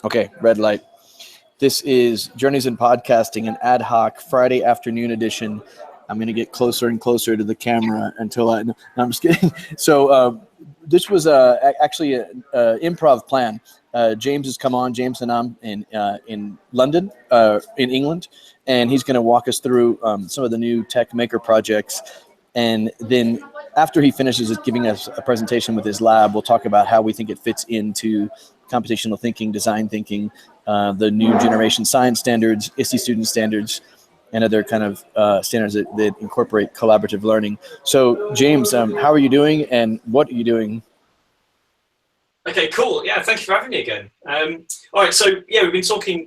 Okay, red light. This is Journeys in Podcasting, an ad hoc Friday afternoon edition. I'm going to get closer and closer to the camera until I. No, I'm just kidding. So this was actually an improv plan. James has come on, James Hannam in London, in England, and he's going to walk us through some of the new tech maker projects. And then after he finishes giving us a presentation with his lab, we'll talk about how we think it fits into computational thinking, design thinking, the new generation science standards, ISTE student standards, and other kind of standards that incorporate collaborative learning. So, James, how are you doing, and what are you doing? Okay, cool. Yeah, thank you for having me again. All right, so yeah, we've been talking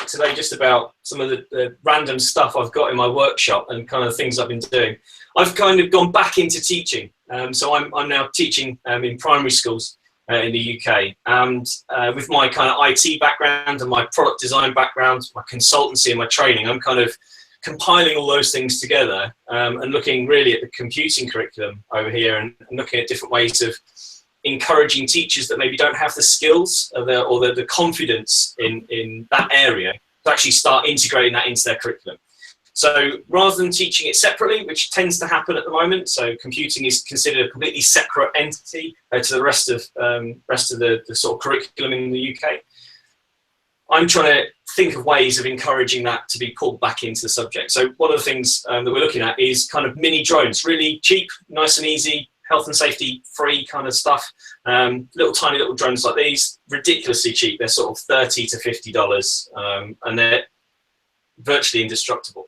today just about some of the random stuff I've got in my workshop and kind of things I've been doing. I've kind of gone back into teaching. So I'm now teaching in primary schools in the UK. And with my kind of IT background and my product design background, my consultancy and my training, I'm kind of compiling all those things together and looking really at the computing curriculum over here and looking at different ways of encouraging teachers that maybe don't have the skills or the confidence in that area to actually start integrating that into their curriculum. So rather than teaching it separately, which tends to happen at the moment, so computing is considered a completely separate entity to the rest of the sort of curriculum in the UK, I'm trying to think of ways of encouraging that to be pulled back into the subject. So one of the things that we're looking at is kind of mini drones, really cheap, nice and easy, health and safety free kind of stuff. Little tiny little drones like these, ridiculously cheap. They're sort of $30 to $50, and they're virtually indestructible.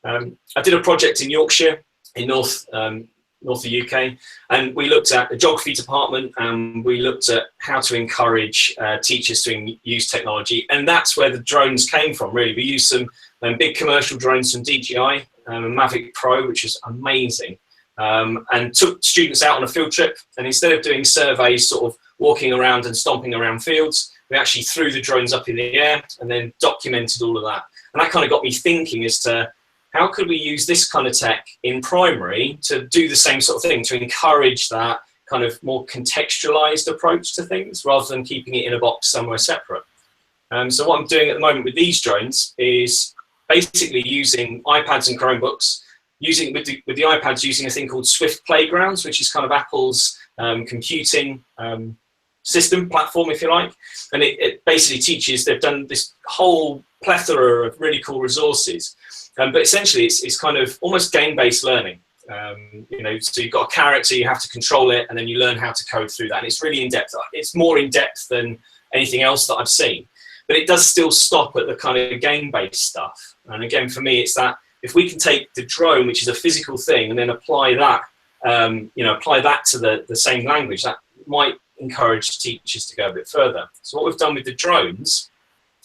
I did a project in Yorkshire, in north of the UK, and we looked at the geography department, and we looked at how to encourage teachers to use technology, and that's where the drones came from. Really, we used some big commercial drones from DJI, Mavic Pro, which is amazing. And took students out on a field trip, and instead of doing surveys sort of walking around and stomping around fields, we actually threw the drones up in the air and then documented all of that. And that kind of got me thinking as to how could we use this kind of tech in primary to do the same sort of thing, to encourage that kind of more contextualized approach to things rather than keeping it in a box somewhere separate. So what I'm doing at the moment with these drones is basically using iPads and Chromebooks, using with the iPads, using a thing called Swift Playgrounds, which is kind of Apple's computing system platform, if you like. And it basically teaches, they've done this whole plethora of really cool resources. But essentially, it's kind of almost game-based learning. So you've got a character, you have to control it, and then you learn how to code through that. And it's really in-depth. It's more in-depth than anything else that I've seen. But it does still stop at the kind of game-based stuff. And again, for me, it's that if we can take the drone, which is a physical thing, and then apply that, apply that to the same language, that might encourage teachers to go a bit further. So what we've done with the drones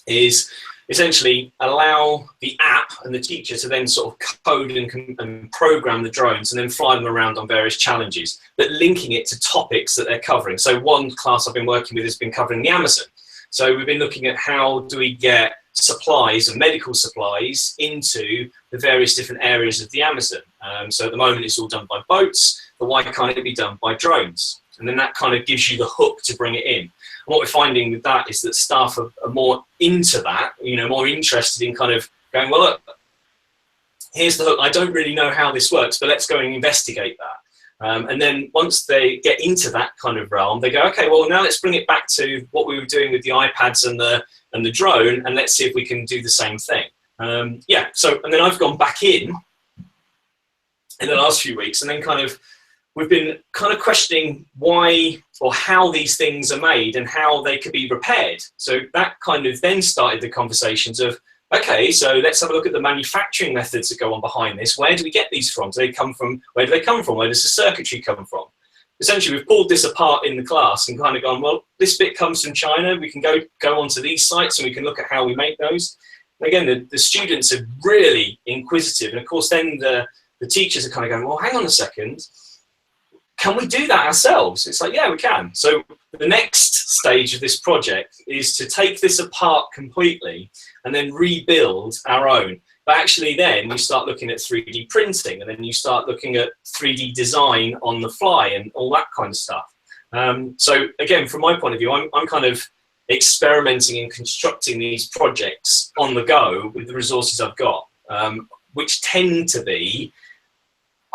is essentially allow the app and the teacher to then sort of code and program the drones and then fly them around on various challenges, but linking it to topics that they're covering. So one class I've been working with has been covering the Amazon. So we've been looking at how do we get supplies and medical supplies into the various different areas of the Amazon. So at the moment it's all done by boats, but why can't it be done by drones? And then that kind of gives you the hook to bring it in. And what we're finding with that is that staff are more into that, more interested in kind of going, well, look, here's the hook. I don't really know how this works, but let's go and investigate that. And then once they get into that kind of realm, they go, okay, well, now let's bring it back to what we were doing with the iPads and the drone, and let's see if we can do the same thing. And then I've gone back in the last few weeks, and then we've been kind of questioning why or how these things are made and how they could be repaired. So that kind of then started the conversations of, okay, so let's have a look at the manufacturing methods that go on behind this. Where do we get these from? Where do they come from? Where does the circuitry come from? Essentially, we've pulled this apart in the class and kind of gone, well, this bit comes from China. We can go onto these sites and we can look at how we make those. And again, the students are really inquisitive. And of course, then the teachers are kind of going, well, hang on a second. Can we do that ourselves? It's like, yeah, we can. So the next stage of this project is to take this apart completely and then rebuild our own. But actually then you start looking at 3D printing, and then you start looking at 3D design on the fly and all that kind of stuff. So again, from my point of view, I'm kind of experimenting and constructing these projects on the go with the resources I've got, which tend to be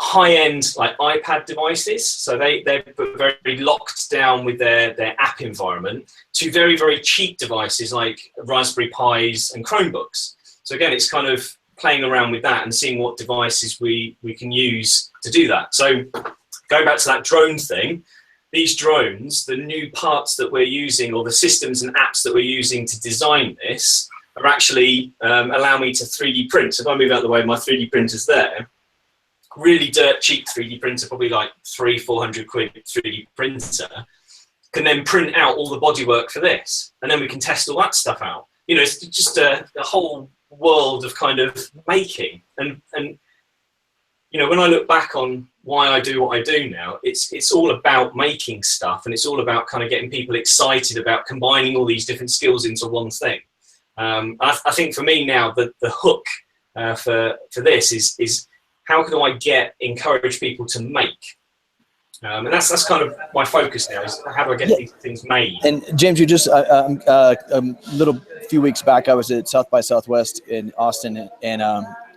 high-end like iPad devices. So they're very locked down with their app environment, to very, very cheap devices like Raspberry Pis and Chromebooks. So again, it's kind of playing around with that and seeing what devices we can use to do that. So going back to that drone thing, these drones, the new parts that we're using, or the systems and apps that we're using to design this, are actually allow me to 3D print. So if I move out of the way, my 3D printer's there. Really dirt cheap 3D printer, probably like 300-400 quid 3D printer, can then print out all the bodywork for this, and then we can test all that stuff out. You know, it's just a whole world of kind of making. And you know, when I look back on why I do what I do now, it's all about making stuff, and it's all about kind of getting people excited about combining all these different skills into one thing. I think for me now, the hook for this is how can I encourage people to make? And that's kind of my focus now, is how do I get these things made? And James, you just a few weeks back, I was at South by Southwest in Austin, and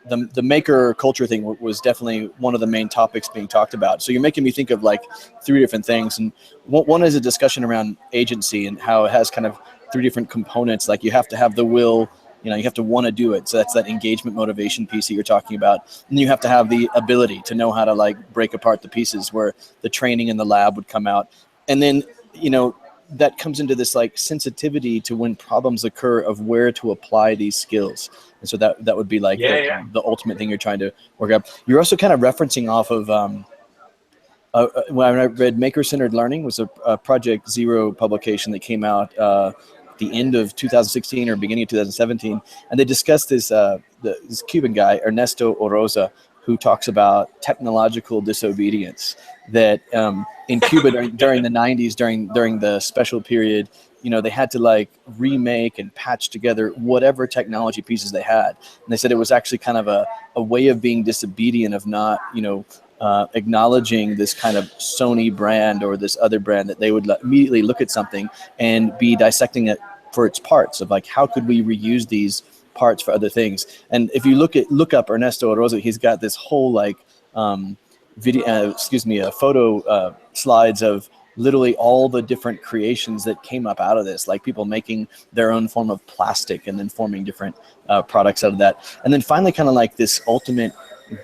the maker culture thing was definitely one of the main topics being talked about. So you're making me think of like three different things, and one is a discussion around agency and how it has kind of three different components. Like you have to have the will, you know, you have to want to do it. So that's that engagement motivation piece that you're talking about. And you have to have the ability to know how to like break apart the pieces, where the training in the lab would come out. And then, you know, that comes into this like sensitivity to when problems occur of where to apply these skills. And so that would be like the ultimate thing you're trying to work out. You're also kind of referencing off of, when I read Maker-Centered Learning was a Project Zero publication that came out the end of 2016 or beginning of 2017, and they discussed this Cuban guy, Ernesto Oroza, who talks about technological disobedience, that in Cuba during the 90s, during the special period, you know, they had to like remake and patch together whatever technology pieces they had. And they said it was actually kind of a way of being disobedient, of not, you know, acknowledging this kind of Sony brand or this other brand, that they would immediately look at something and be dissecting it for its parts, of like, how could we reuse these parts for other things? And if you look up Ernesto Oroza, he's got this whole like photo slides of literally all the different creations that came up out of this, like people making their own form of plastic and then forming different products out of that. And then finally, kind of like this ultimate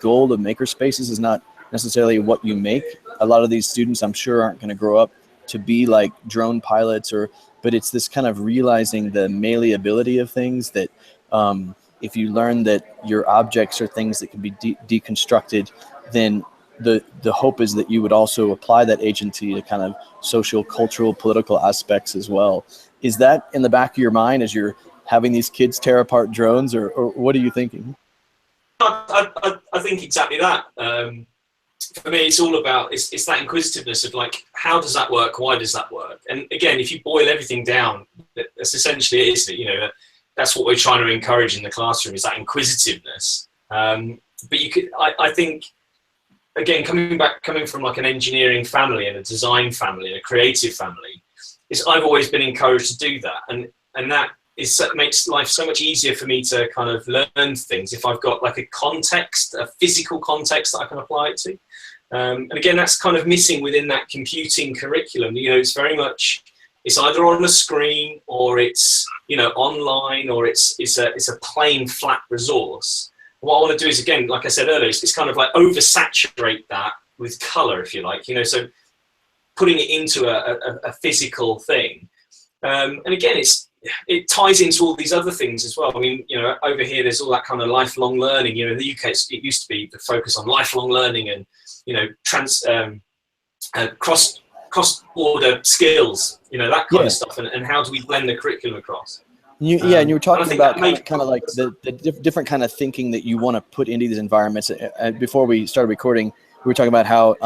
goal of maker spaces is not necessarily what you make. A lot of these students, I'm sure, aren't going to grow up to be like drone pilots, but it's this kind of realizing the malleability of things, that if you learn that your objects are things that can be deconstructed, then the hope is that you would also apply that agency to kind of social, cultural, political aspects as well. Is that in the back of your mind as you're having these kids tear apart drones, or what are you thinking? I think exactly that. For me, it's all about, it's that inquisitiveness of like, how does that work? Why does that work? And again, if you boil everything down, that's essentially it, is, you know, that's what we're trying to encourage in the classroom, is that inquisitiveness. But you could, I think, again, coming from like an engineering family and a design family and a creative family, is I've always been encouraged to do that, and that makes life so much easier for me to kind of learn things if I've got like a context, a physical context that I can apply it to. And again, that's kind of missing within that computing curriculum. You know, it's very much, it's either on a screen, or it's, you know, online, or it's a plain flat resource. What I want to do is, again, like I said earlier, it's kind of like oversaturate that with color, if you like, you know, so putting it into a physical thing. And again, it ties into all these other things as well. I mean, you know, over here, there's all that kind of lifelong learning. You know, in the UK, it used to be the focus on lifelong learning and, you know, cross-border skills, you know, that kind of stuff. And how do we blend the curriculum across? And you were talking about kind of like the different kind of thinking that you want to put into these environments. Before we started recording, we were talking about how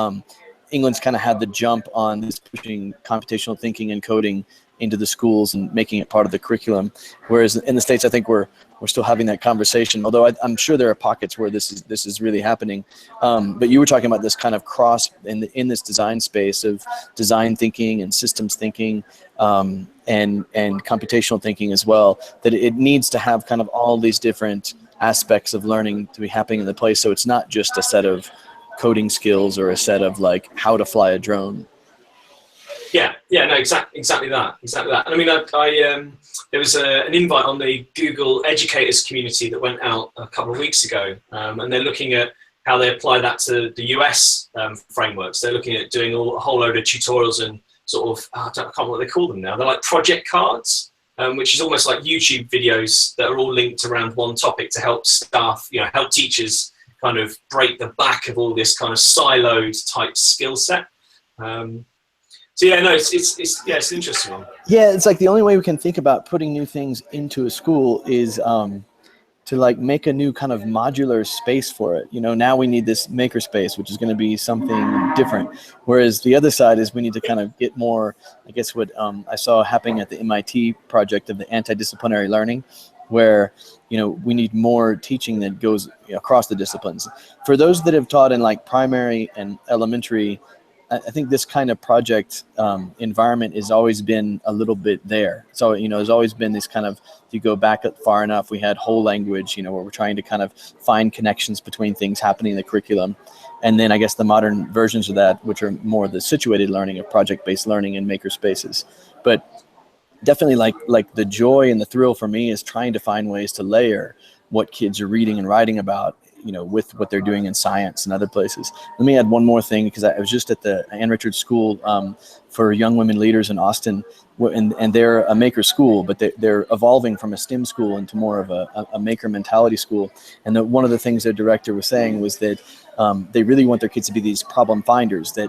England's kind of had the jump on this pushing computational thinking and coding into the schools and making it part of the curriculum, whereas in the States, I think we're we're still having that conversation. Although I'm sure there are pockets where this is really happening. But you were talking about this kind of cross in this design space of design thinking and systems thinking, and computational thinking as well. That it needs to have kind of all these different aspects of learning to be happening in the place. So it's not just a set of coding skills or a set of like how to fly a drone. Yeah, no, exactly that. And I mean, there was an invite on the Google educators community that went out a couple of weeks ago, and they're looking at how they apply that to the US frameworks. They're looking at doing a whole load of tutorials and sort of, I can't remember what they call them now. They're like project cards, which is almost like YouTube videos that are all linked around one topic to help staff, help teachers kind of break the back of all this kind of siloed type skill set. So yeah, no, it's an interesting one. Yeah, it's like the only way we can think about putting new things into a school is to like make a new kind of modular space for it. Now we need this maker space, which is going to be something different. Whereas the other side is we need to kind of get more, I guess what I saw happening at the MIT project of the antidisciplinary learning, where we need more teaching that goes across the disciplines. For those that have taught in like primary and elementary, I think this kind of project environment has always been a little bit there. So, there's always been this kind of, if you go back far enough, we had whole language, where we're trying to kind of find connections between things happening in the curriculum. And then I guess the modern versions of that, which are more the situated learning of project-based learning and maker spaces. But definitely like the joy and the thrill for me is trying to find ways to layer what kids are reading and writing about, with what they're doing in science and other places. Let me add one more thing, because I was just at the Ann Richards School for Young Women Leaders in Austin, and they're a maker school, but they're evolving from a STEM school into more of a maker mentality school. And one of the things their director was saying was that they really want their kids to be these problem finders, that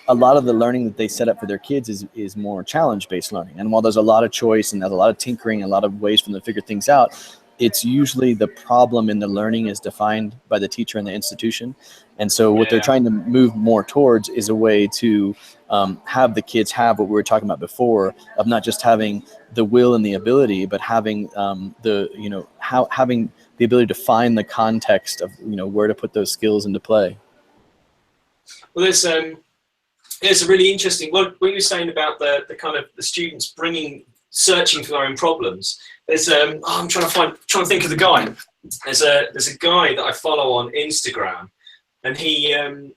a lot of the learning that they set up for their kids is more challenge-based learning. And while there's a lot of choice and there's a lot of tinkering, a lot of ways for them to figure things out, it's usually the problem in the learning is defined by the teacher and the institution. And so what they're trying to move more towards is a way to have the kids have what we were talking about before, of not just having the will and the ability, but having having the ability to find the context of, where to put those skills into play. Well, there's a really interesting, what you were saying about the kind of the students searching for their own problems. There's I'm trying to think of the guy. There's a guy that I follow on Instagram, and he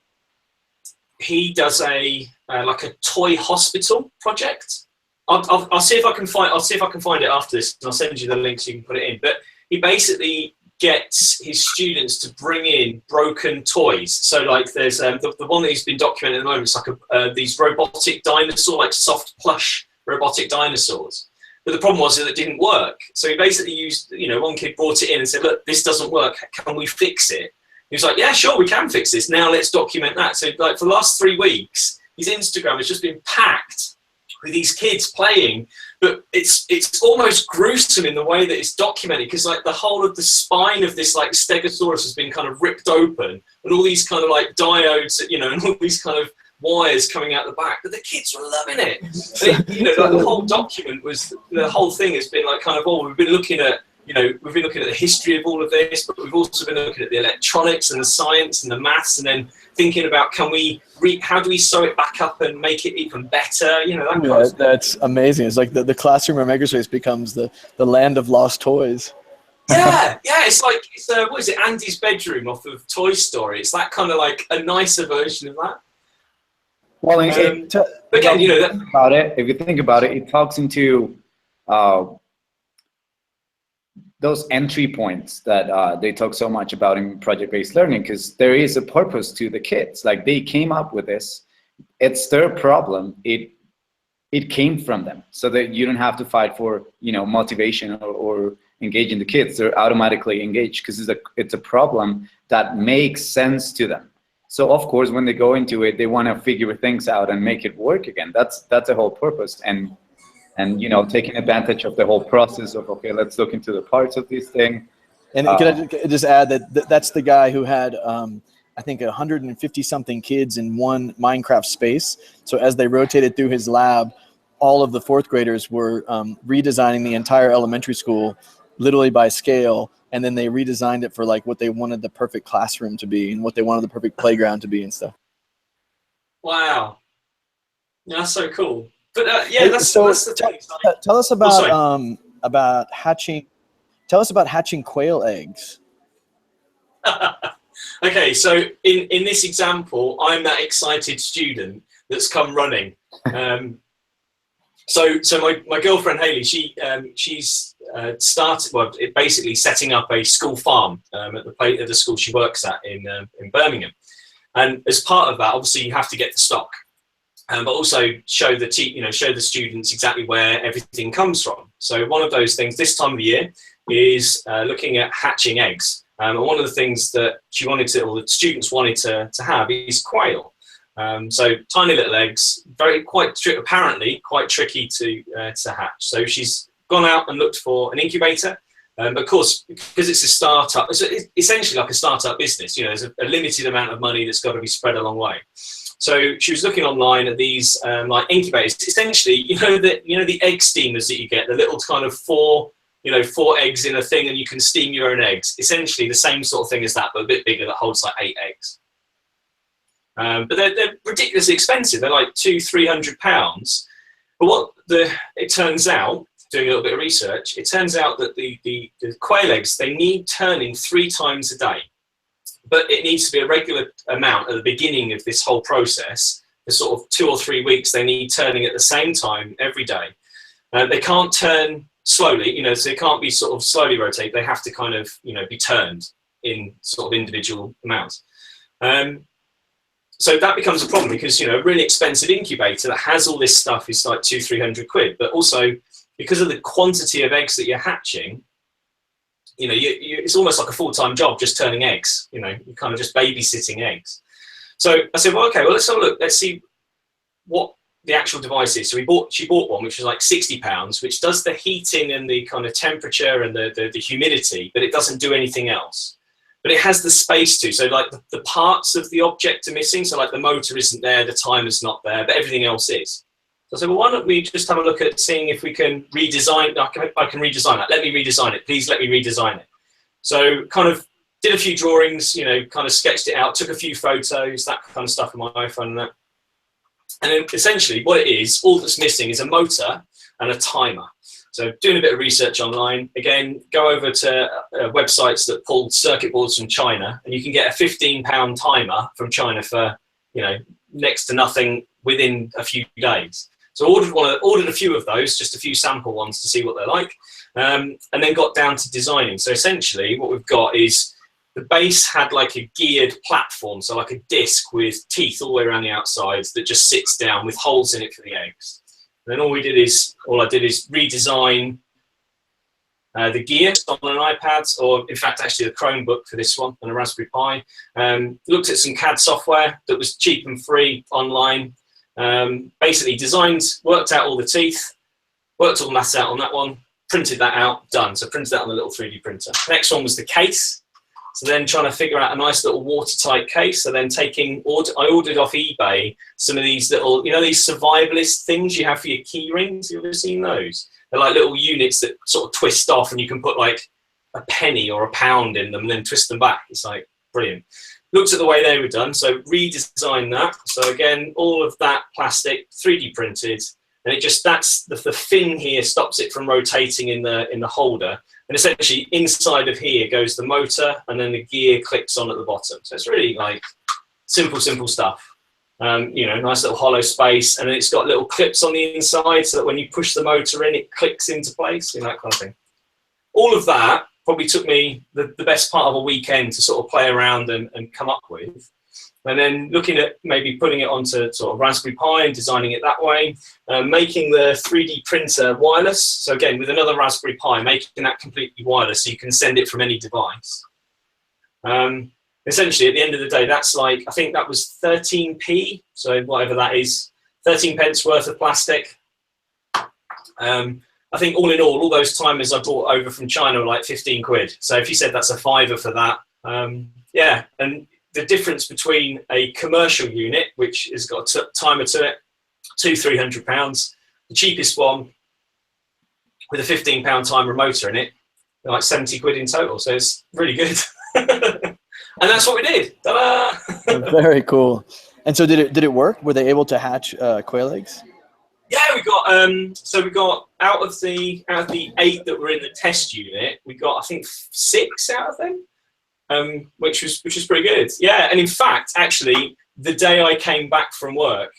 does a toy hospital project. I'll see if I can find it after this, and I'll send you the link so you can put it in. But he basically gets his students to bring in broken toys. So like there's the one that he's been documenting at the moment. It's like these robotic dinosaur, like soft plush robotic dinosaurs. But the problem was that it didn't work. So he basically used, one kid brought it in and said, look, this doesn't work. Can we fix it? He was like, yeah, sure, we can fix this. Now let's document that. So like for the last 3 weeks, his Instagram has just been packed with these kids playing. But it's almost gruesome in the way that it's documented, because like the whole of the spine of this like stegosaurus has been kind of ripped open, and all these kind of like diodes, and all these kind of wires coming out the back, but the kids were loving it. The whole document the whole thing has been like kind of, we've been looking at the history of all of this, but we've also been looking at the electronics and the science and the maths, and then thinking about how do we sew it back up and make it even better? That's amazing. It's like the classroom or makerspace becomes the land of lost toys. Yeah, it's like what is it? Andy's bedroom off of Toy Story. It's that kind of like a nicer version of that. Well, again, if you think about it, it talks into those entry points that they talk so much about in project-based learning, because there is a purpose to the kids. Like they came up with this, it's their problem. It came from them, so that you don't have to fight for motivation or engaging the kids. They're automatically engaged because it's a problem that makes sense to them. So of course, when they go into it, they want to figure things out and make it work again. That's the whole purpose. And taking advantage of the whole process of, okay, let's look into the parts of this thing. And can I just add that's the guy who had, I think, 150 something kids in one Minecraft space. So as they rotated through his lab, all of the fourth graders were redesigning the entire elementary school literally by scale, and then they redesigned it for like what they wanted the perfect classroom to be and what they wanted the perfect playground to be and stuff. Wow, that's so cool. But yeah, Hey, that's so the thing. tell us about hatching. Tell us about hatching quail eggs. Okay, so in this example, I'm that excited student that's come running. So my girlfriend Hayley, she's started basically setting up a school farm at the school she works at in Birmingham, and as part of that, obviously you have to get the stock, but also show the students exactly where everything comes from. So one of those things this time of the year is looking at hatching eggs. And one of the things that the students wanted to have is quail. So tiny little eggs, apparently quite tricky to hatch. So she's gone out and looked for an incubator. But of course, because it's a startup, it's essentially like a startup business. There's a limited amount of money that's got to be spread a long way. So she was looking online at these like incubators. Essentially, the egg steamers that you get, the little kind of four eggs in a thing, and you can steam your own eggs. Essentially the same sort of thing as that, but a bit bigger, that holds like 8 eggs. But they're ridiculously expensive. They're like £200-300. But it turns out, doing a little bit of research, it turns out that the quail eggs, they need turning 3 times a day. But it needs to be a regular amount at the beginning of this whole process. For sort of 2 or 3 weeks, they need turning at the same time every day. They can't turn slowly, so they can't be sort of slowly rotated. They have to kind of, be turned in sort of individual amounts. So that becomes a problem because, a really expensive incubator that has all this stuff is like £200-300. But also because of the quantity of eggs that you're hatching, it's almost like a full-time job just turning eggs. You're kind of just babysitting eggs. So I said, well, okay, well, let's have a look. Let's see what the actual device is. So she bought one, which was like £60, which does the heating and the kind of temperature and the humidity, but it doesn't do anything else. But it has the space too. So like the parts of the object are missing. So like the motor isn't there, the timer's not there, but everything else is. So I said, well, why don't we just have a look at seeing if we can redesign. I can redesign that. Let me redesign it. Please let me redesign it. So kind of did a few drawings, kind of sketched it out, took a few photos, that kind of stuff on my iPhone and that. And then essentially what it is, all that's missing is a motor and a timer. So doing a bit of research online, again, go over to websites that pull circuit boards from China, and you can get a £15 timer from China for, next to nothing within a few days. So I ordered a few of those, just a few sample ones to see what they're like, and then got down to designing. So essentially what we've got is the base had like a geared platform, so like a disc with teeth all the way around the outsides that just sits down with holes in it for the eggs. And then all I did is redesign the gear on an iPad, or in fact actually a Chromebook for this one, and a Raspberry Pi. Looked at some CAD software that was cheap and free online. Basically worked out all the teeth, worked all the maths out on that one, printed that out, done. So printed that on the little 3D printer. Next one was the case. So then trying to figure out a nice little watertight case. So then I ordered off eBay some of these little, these survivalist things you have for your key rings. You ever seen those? They're like little units that sort of twist off, and you can put like a penny or a pound in them and then twist them back. It's like brilliant. Looked at the way they were done, so redesigned that. So again, all of that plastic 3D printed, and that's the fin here stops it from rotating in the holder. And essentially inside of here goes the motor, and then the gear clicks on at the bottom. So it's really like simple stuff. Nice little hollow space, and then it's got little clips on the inside so that when you push the motor in, it clicks into place, that kind of thing. All of that probably took me the best part of a weekend to sort of play around and come up with. And then looking at maybe putting it onto sort of Raspberry Pi and designing it that way, making the 3D printer wireless. So again, with another Raspberry Pi, making that completely wireless so you can send it from any device. Essentially, at the end of the day, that's like, I think that was 13p, so whatever that is, 13 pence worth of plastic. I think all in all those timers I bought over from China were like 15 quid. So if you said that's a fiver for that, yeah. And the difference between a commercial unit, which has got a timer to it, £200-300, the cheapest one with a £15 timer motor in it, like 70 quid in total. So it's really good. And that's what we did. Ta-da! Very cool. And so did it work? Were they able to hatch quail eggs? Yeah, we got out of the 8 that were in the test unit, we got, I think, 6 out of them, which was pretty good. Yeah, and in fact, actually, the day I came back from work,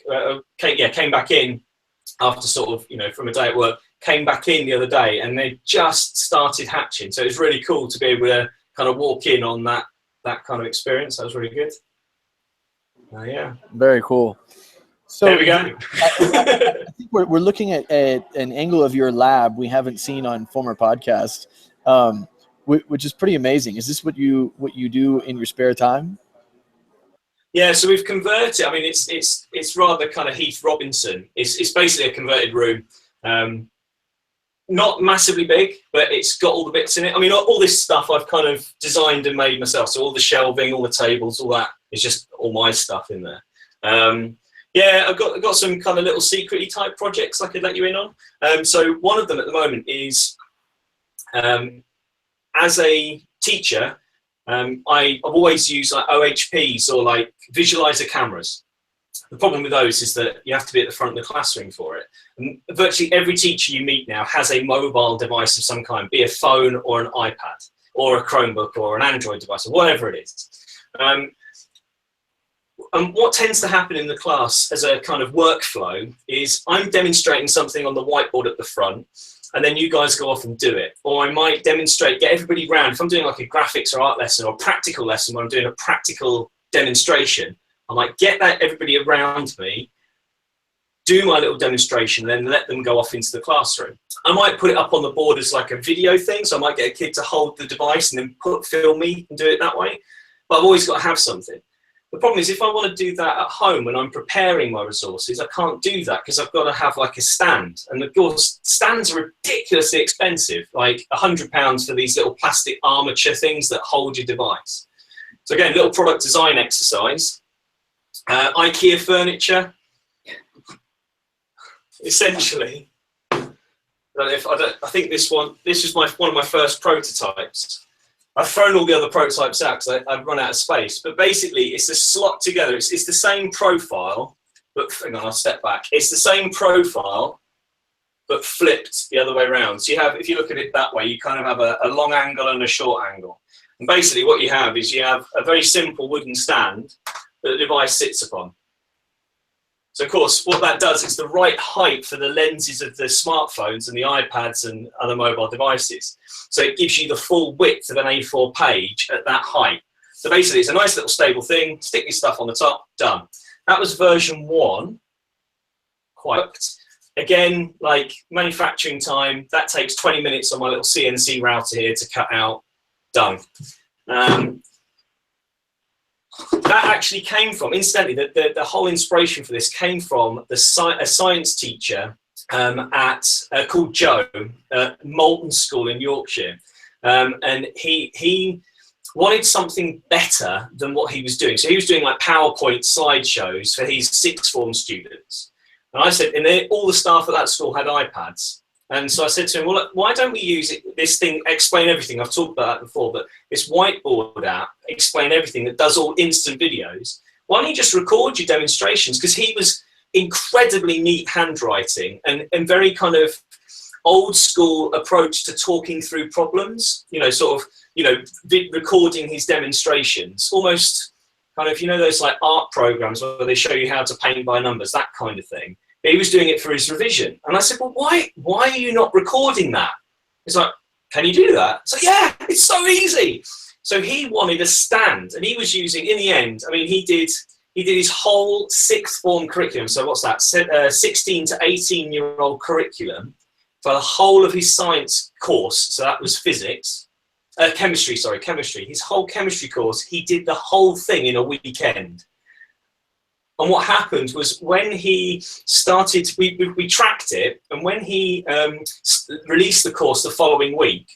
came back in after sort of, from a day at work, came back in the other day, and they just started hatching. So it was really cool to be able to kind of walk in on that kind of experience. That was really good. Yeah. Very cool. So there we go. I think we're looking at an angle of your lab we haven't seen on former podcasts, which is pretty amazing. Is this what you do in your spare time? Yeah, so we've converted. I mean, it's rather kind of Heath Robinson. It's basically a converted room. Not massively big, but it's got all the bits in it. I mean, all this stuff I've kind of designed and made myself. So all the shelving, all the tables, all that is just all my stuff in there. Yeah, I've got some kind of little secret-y type projects I could let you in on. So one of them at the moment is, as a teacher, I've always used like OHPs or like visualizer cameras. The problem with those is that you have to be at the front of the classroom for it. And virtually every teacher you meet now has a mobile device of some kind, be a phone or an iPad or a Chromebook or an Android device or whatever it is. And what tends to happen in the class as a kind of workflow is I'm demonstrating something on the whiteboard at the front, and then you guys go off and do it. Or I might demonstrate, get everybody around. If I'm doing like a graphics or art lesson or a practical lesson where I'm doing a practical demonstration, I might get everybody around me, do my little demonstration, and then let them go off into the classroom. I might put it up on the board as like a video thing, so I might get a kid to hold the device and then film me and do it that way. But I've always got to have something. The problem is if I want to do that at home when I'm preparing my resources, I can't do that because I've got to have like a stand. And of course, stands are ridiculously expensive, like £100 for these little plastic armature things that hold your device. So again, little product design exercise. IKEA furniture. Essentially, I think this was one of my first prototypes. I've thrown all the other prototypes out because I've run out of space. But basically, it's a slot together. It's the same profile, but hang on, I'll step back. It's the same profile, but flipped the other way around. So you have, if you look at it that way, you kind of have a long angle and a short angle. And basically, what you have is you have a very simple wooden stand that the device sits upon. So of course, what that does is the right height for the lenses of the smartphones and the iPads and other mobile devices. So it gives you the full width of an A4 page at that height. So basically, it's a nice little stable thing. Stick your stuff on the top, done. That was version 1. Quite. Again, like manufacturing time, that takes 20 minutes on my little CNC router here to cut out. Done. That actually came from, incidentally, the whole inspiration for this came from a science teacher called Joe at Moulton School in Yorkshire. And he wanted something better than what he was doing. So he was doing like PowerPoint slideshows for his sixth form students. And I said, and all the staff at that school had iPads. And so I said to him, well, look, why don't we use this thing, Explain Everything? I've talked about that before, but this whiteboard app, Explain Everything, that does all instant videos. Why don't you just record your demonstrations? Because he was incredibly neat handwriting and very kind of old school approach to talking through problems, recording his demonstrations, almost kind of, those like art programs where they show you how to paint by numbers, that kind of thing. He was doing it for his revision. And I said, well, why are you not recording that? He's like, can you do that? So yeah, it's so easy. So he wanted a stand, and he was using, in the end, I mean, he did his whole sixth form curriculum. So what's that? 16 to 18-year-old curriculum for the whole of his science course. So that was chemistry. His whole chemistry course, he did the whole thing in a weekend. And what happened was when he started, we tracked it, and when he released the course the following week,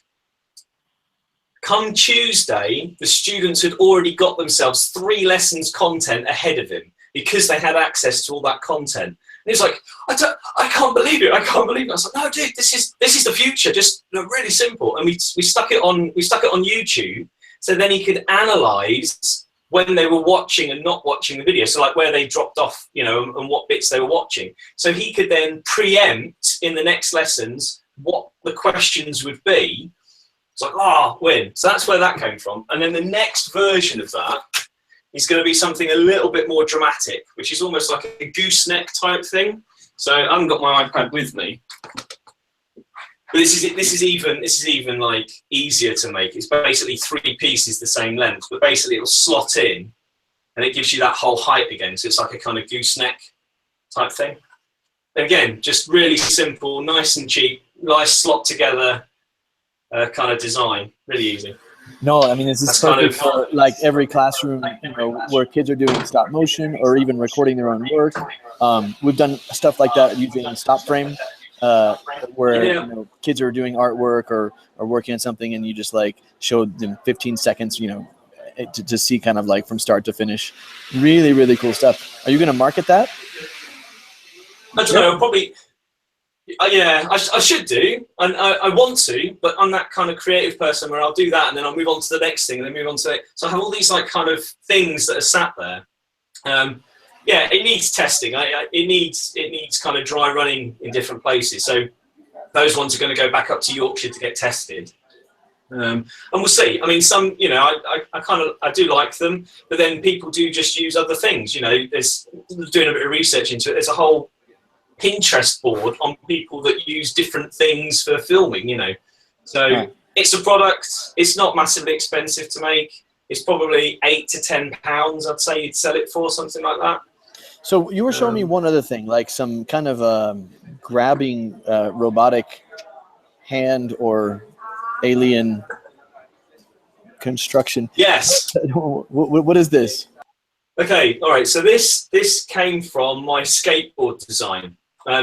come Tuesday, the students had already got themselves 3 lessons content ahead of him because they had access to all that content. he's like, I can't believe it. I can't believe it. I was like, no, dude, this is the future. Just really simple. And we stuck it on YouTube. So then he could analyze when they were watching and not watching the video. So like where they dropped off, you know, and what bits they were watching. So he could then preempt in the next lessons what the questions would be. It's like, win. So that's where that came from. And then the next version of that is going to be something a little bit more dramatic, which is almost like a gooseneck type thing. So I haven't got my iPad with me, but this is even like easier to make. It's basically 3 pieces the same length, but basically it'll slot in, and it gives you that whole height again. So it's like a kind of gooseneck type thing. Again, just really simple, nice and cheap, nice slot together kind of design. Really easy. No, I mean, this is perfect for like every classroom, you know, where kids are doing stop motion or even recording their own work. We've done stuff like that using stop frame, where you know, kids are doing artwork or working on something, and you just like show them 15 seconds, you know, to see kind of like from start to finish. Really, really cool stuff. Are you going to market that? I don't know, probably. Yeah, I should do, and I want to, but I'm that kind of creative person where I'll do that and then I'll move on to the next thing and then move on to it. So I have all these like kind of things that are sat there. Yeah, it needs testing. It needs kind of dry running in different places. So those ones are going to go back up to Yorkshire to get tested. And we'll see. I mean, some, you know, I do like them, but then people do just use other things. You know, there's doing a bit of research into it. There's a whole Pinterest board on people that use different things for filming, you know. So it's a product. It's not massively expensive to make. It's probably £8 to £10, I'd say you'd sell it for, something like that. So you were showing me one other thing, like some kind of grabbing robotic hand or alien construction. Yes. What is this? Okay, all right. So this came from my skateboard design.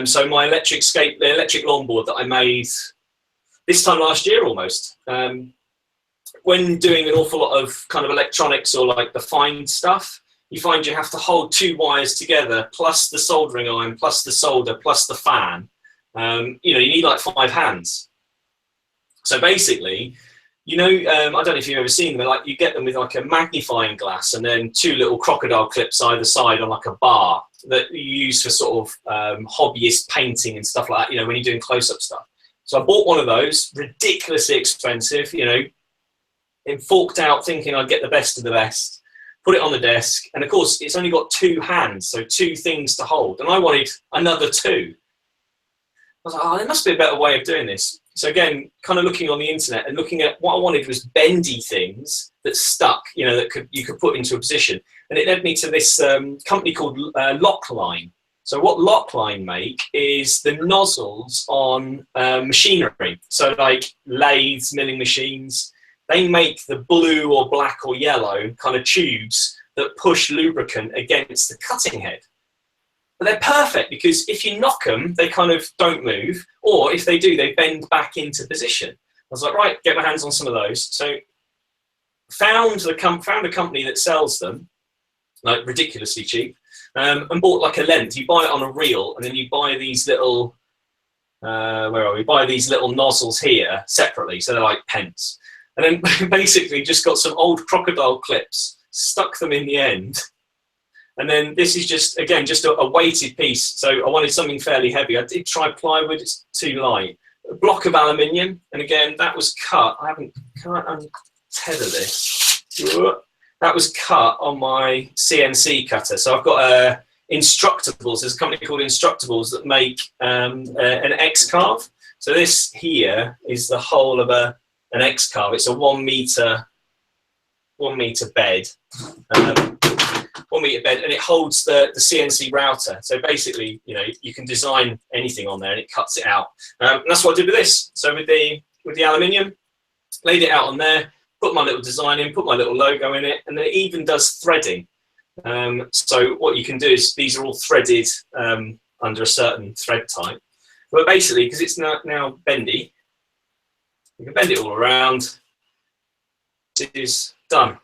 So my electric longboard that I made this time last year almost. When doing an awful lot of kind of electronics or like the fine stuff, you find you have to hold 2 wires together, plus the soldering iron, plus the solder, plus the fan. You know, you need like 5 hands. So basically, you know, I don't know if you've ever seen them, like you get them with like a magnifying glass and then 2 little crocodile clips either side on like a bar that you use for sort of hobbyist painting and stuff like that, you know, when you're doing close-up stuff. So I bought one of those, ridiculously expensive, you know, and forked out thinking I'd get the best of the best, put it on the desk, and of course it's only got 2 hands, so 2 things to hold, and I wanted another 2. I was like, there must be a better way of doing this. So again, kind of looking on the internet and looking at what I wanted was bendy things that stuck, you know, that you could put into a position. And it led me to this company called Lockline. So what Lockline make is the nozzles on machinery. So like lathes, milling machines, they make the blue or black or yellow kind of tubes that push lubricant against the cutting head. But they're perfect because if you knock them, they kind of don't move, or if they do, they bend back into position. I was like, right, get my hands on some of those. So found a company that sells them, like ridiculously cheap, and bought like a length. You buy it on a reel, and then you buy these little, buy these little nozzles here separately, so they're like pence. And then basically just got some old crocodile clips, stuck them in the end. And then this is just, again, just a weighted piece. So I wanted something fairly heavy. I did try plywood, it's too light. A block of aluminium, and again, that was cut. Can't untether this. That was cut on my CNC cutter. So I've got Instructables. There's a company called Instructables that make an X-carve. So this here is the whole of an X-carve. It's a 1 meter bed. 1 meter bed, and it holds the CNC router. So basically, you know, you can design anything on there and it cuts it out. And that's what I did with this. So with the aluminium, laid it out on there, put my little design in, put my little logo in it, and then it even does threading. So what you can do is these are all threaded under a certain thread type. But basically, because it's now bendy, you can bend it all around. It is done.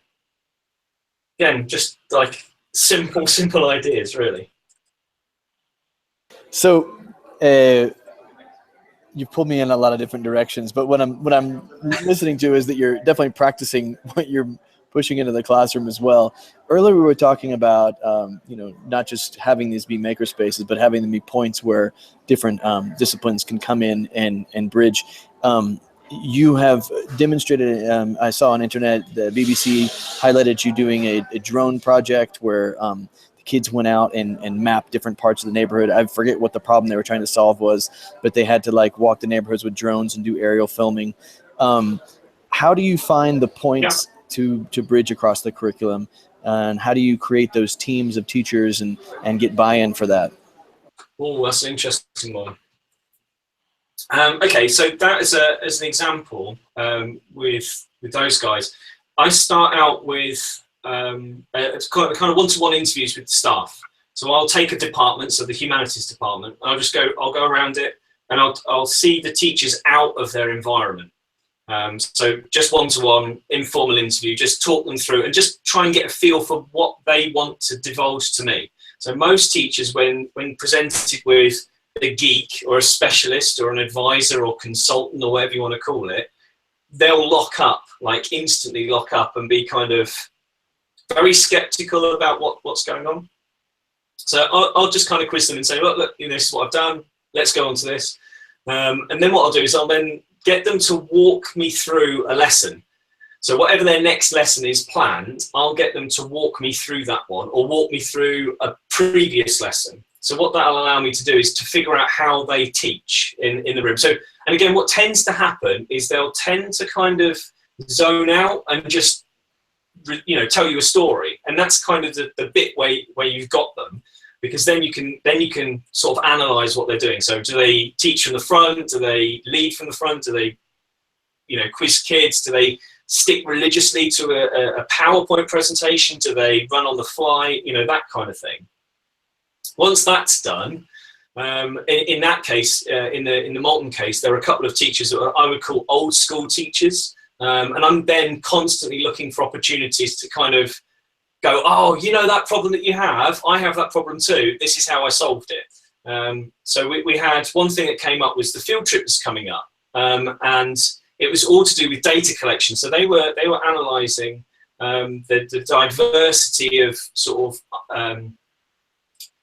Again, just like simple ideas, really. So you pulled me in a lot of different directions, but what I'm listening to is that you're definitely practicing what you're pushing into the classroom as well. Earlier we were talking about not just having these be maker spaces, but having them be points where different disciplines can come in and bridge. You have demonstrated, I saw on internet, the BBC highlighted you doing a drone project where the kids went out and mapped different parts of the neighborhood. I forget what the problem they were trying to solve was, but they had to like walk the neighborhoods with drones and do aerial filming. How do you find the points to bridge across the curriculum, and how do you create those teams of teachers and get buy-in for that? Oh, that's an interesting one. Okay, so that is as an example with those guys. I start out with kind of one-to-one interviews with the staff. So I'll take a department, so the humanities department, and I'll go around it, and I'll see the teachers out of their environment. So just one-to-one informal interview, just talk them through and just try and get a feel for what they want to divulge to me. So most teachers, when presented with a geek or a specialist or an advisor or consultant or whatever you want to call it, they'll lock up, like instantly lock up and be kind of very skeptical about what's going on. So I'll just kind of quiz them and say, look, this is what I've done. Let's go on to this. And then what I'll do is I'll then get them to walk me through a lesson. So whatever their next lesson is planned, I'll get them to walk me through that one or walk me through a previous lesson. So what that'll allow me to do is to figure out how they teach in the room. So, and again, what tends to happen is they'll tend to kind of zone out and just, tell you a story. And that's kind of the bit where you've got them, because then you can sort of analyze what they're doing. So do they teach from the front? Do they lead from the front? Do they, quiz kids? Do they stick religiously to a PowerPoint presentation? Do they run on the fly? That kind of thing. Once that's done, in that case, in the Malton case, there are a couple of teachers that I would call old school teachers. And I'm then constantly looking for opportunities to kind of go, oh, that problem that you have, I have that problem too. This is how I solved it. So we had one thing that came up was the field trip was coming up. And it was all to do with data collection. So they were analysing the diversity of sort of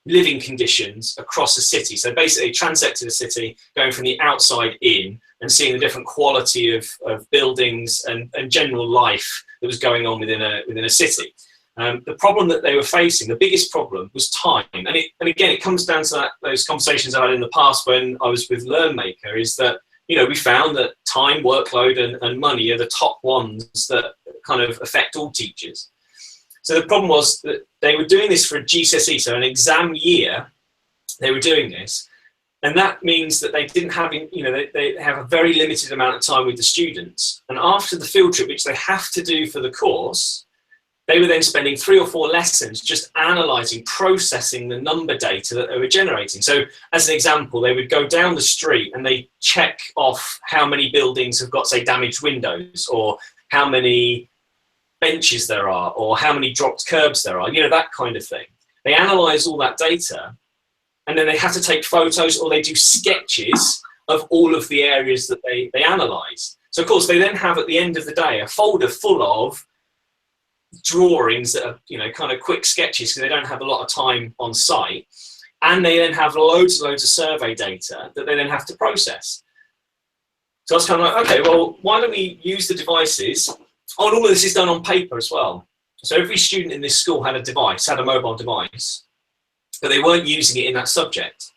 living conditions across the city. So basically transected the city, going from the outside in and seeing the different quality of buildings and general life that was going on within a city. The problem that they were facing, the biggest problem, was time. And again, it comes down to those conversations I had in the past when I was with LearnMaker, is that, we found that time, workload, and money are the top ones that kind of affect all teachers. So the problem was that they were doing this for a GCSE, so an exam year, they were doing this. And that means that they didn't have, they have a very limited amount of time with the students. And after the field trip, which they have to do for the course, they were then spending 3 or 4 lessons just analysing, processing the number data that they were generating. So as an example, they would go down the street and they check off how many buildings have got, say, damaged windows, or how many benches there are, or how many dropped curbs there are, that kind of thing. They analyse all that data, and then they have to take photos, or they do sketches of all of the areas that they analyse. So of course they then have, at the end of the day, a folder full of drawings that are kind of quick sketches, because they don't have a lot of time on site, and they then have loads of survey data that they then have to process. So I was kind of like, okay, well, why don't we use the devices? Oh, and all of this is done on paper as well. So every student in this school had a mobile device, but they weren't using it in that subject.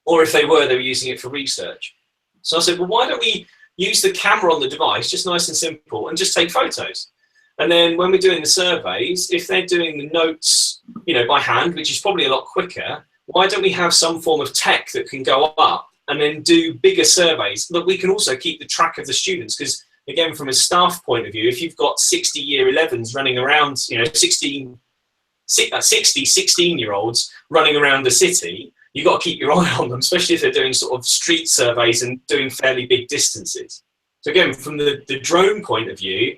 Or if they were using it for research. So I said, well, why don't we use the camera on the device, just nice and simple, and just take photos? And then when we're doing the surveys, if they're doing the notes, by hand, which is probably a lot quicker, why don't we have some form of tech that can go up and then do bigger surveys? But we can also keep the track of the students, because again, from a staff point of view, if you've got 60 year 11s running around, 16-year-olds running around the city, you've got to keep your eye on them, especially if they're doing sort of street surveys and doing fairly big distances. So again, from the drone point of view,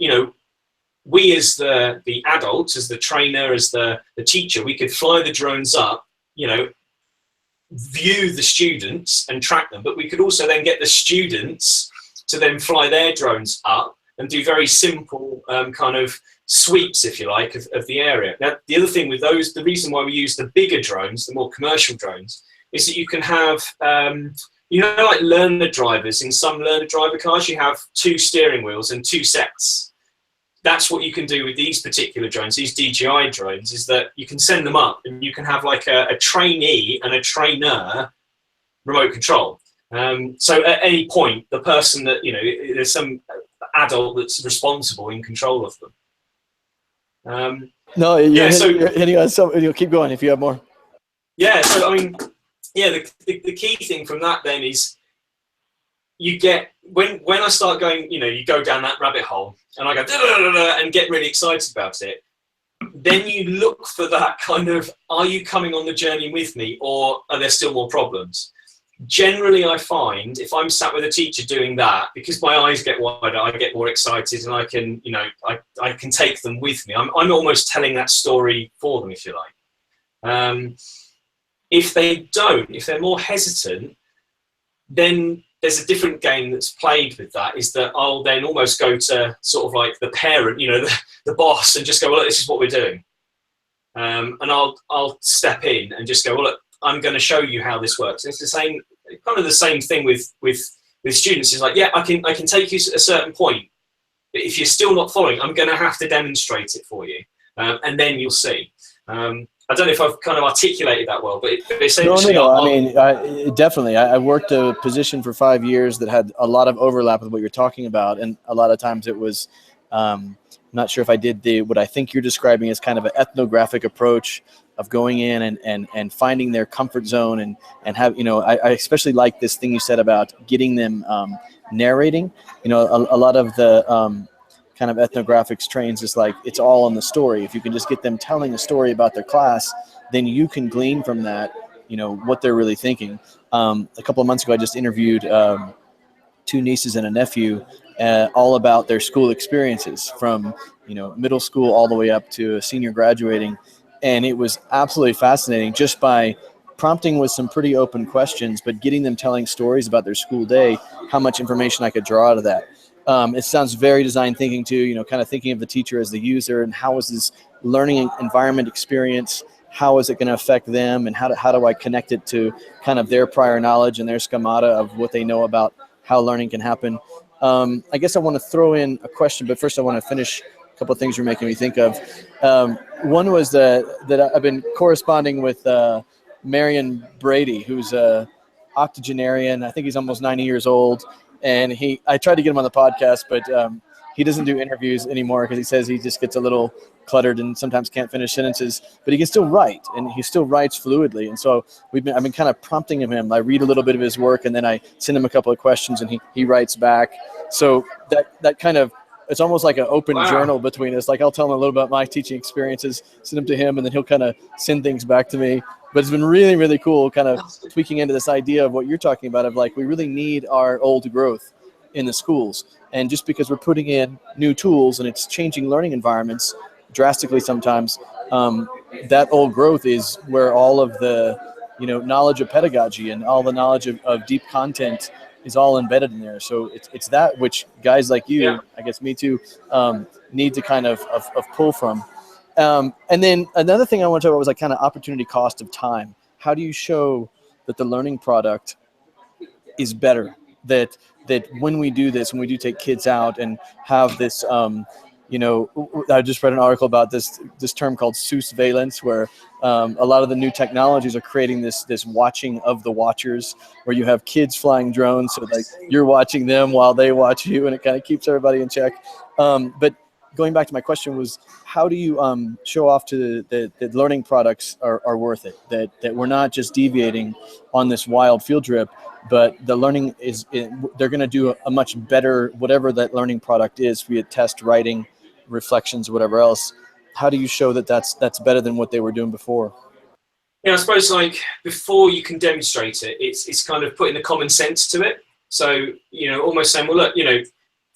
we as the adults, as the trainer, as the teacher, we could fly the drones up, view the students and track them, but we could also then get the students to then fly their drones up and do very simple kind of sweeps, if you like, of the area. Now, the other thing with those, the reason why we use the bigger drones, the more commercial drones, is that you can have, like learner drivers. In some learner driver cars, you have 2 steering wheels and 2 sets. That's what you can do with these particular drones, these DJI drones, is that you can send them up and you can have like a trainee and a trainer remote control. So at any point, the person that, there's some adult that's responsible in control of them. No, keep going if you have more. Yeah, so I mean, yeah, the key thing from that then is you get, when I start going, you go down that rabbit hole and I go and get really excited about it, then you look for that kind of, are you coming on the journey with me, or are there still more problems? Generally, I find if I'm sat with a teacher doing that, because my eyes get wider, I get more excited, and I can, I can take them with me. I'm almost telling that story for them, if you like. If they're more hesitant, then there's a different game that's played with that, is that I'll then almost go to sort of like the parent, the boss, and just go, well, look, this is what we're doing. And I'll step in and just go, well, look, I'm going to show you how this works. And it's the same thing with students. It's like, yeah, I can take you to a certain point, but if you're still not following, I'm going to have to demonstrate it for you, and then you'll see. I don't know if I've kind of articulated that well, but essentially, no. I mean, definitely. I worked a position for 5 years that had a lot of overlap with what you're talking about, and a lot of times it was. I'm not sure if I did what I think you're describing as kind of an ethnographic approach of going in and finding their comfort zone and have, I especially like this thing you said about getting them narrating. A lot of the kind of ethnographics trains is like, it's all in the story. If you can just get them telling a story about their class, then you can glean from that, what they're really thinking. A couple of months ago, I just interviewed 2 nieces and a nephew, all about their school experiences from, middle school all the way up to a senior graduating. And it was absolutely fascinating, just by prompting with some pretty open questions, but getting them telling stories about their school day, how much information I could draw out of that. It sounds very design thinking too, kind of thinking of the teacher as the user, and how is this learning environment experience, how is it going to affect them, and how do I connect it to kind of their prior knowledge and their schemata of what they know about how learning can happen. I guess I want to throw in a question, but first I want to finish a couple of things you're making me think of. One was that I've been corresponding with Marion Brady, who's a octogenarian. I think he's almost 90 years old. And I tried to get him on the podcast, but he doesn't do interviews anymore because he says he just gets a little cluttered and sometimes can't finish sentences, but he can still write, and he still writes fluidly. And so I've been kind of prompting him. I read a little bit of his work, and then I send him a couple of questions, and he writes back. So that kind of, it's almost like an open journal between us. Like, I'll tell him a little about my teaching experiences, send them to him, and then he'll kind of send things back to me. But it's been really, really cool kind of tweaking into this idea of what you're talking about, of like, we really need our old growth in the schools. And just because we're putting in new tools and it's changing learning environments drastically sometimes, that old growth is where all of the, knowledge of pedagogy and all the knowledge of deep content is all embedded in there. So it's that which guys like you, I guess me too, need to kind of pull from. And then another thing I want to talk about was like kind of opportunity cost of time. How do you show that the learning product is better? That when we do this, when we do take kids out and have this, I just read an article about this term called sousveillance, where a lot of the new technologies are creating this watching of the watchers, where you have kids flying drones, so like you're watching them while they watch you, and it kind of keeps everybody in check. But going back to my question was, how do you show off to that learning products are worth it, that we're not just deviating on this wild field trip, but the learning they're going to do a much better, whatever that learning product is, be it test, writing, reflections, or whatever else. How do you show that that's better than what they were doing before? Yeah, I suppose like before you can demonstrate it, it's kind of putting the common sense to it. So, almost saying, well, look,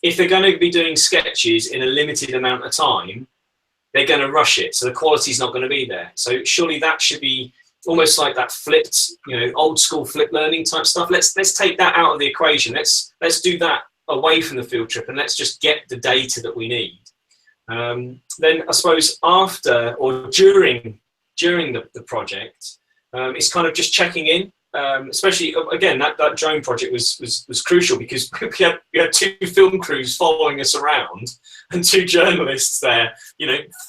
if they're going to be doing sketches in a limited amount of time, they're going to rush it. So the quality's not going to be there. So surely that should be almost like that flipped, old school flip learning type stuff. Let's take that out of the equation. Let's do that away from the field trip, and let's just get the data that we need. Then I suppose after or during the project, it's kind of just checking in. Especially again, that drone project was crucial because we had 2 film crews following us around and 2 journalists there,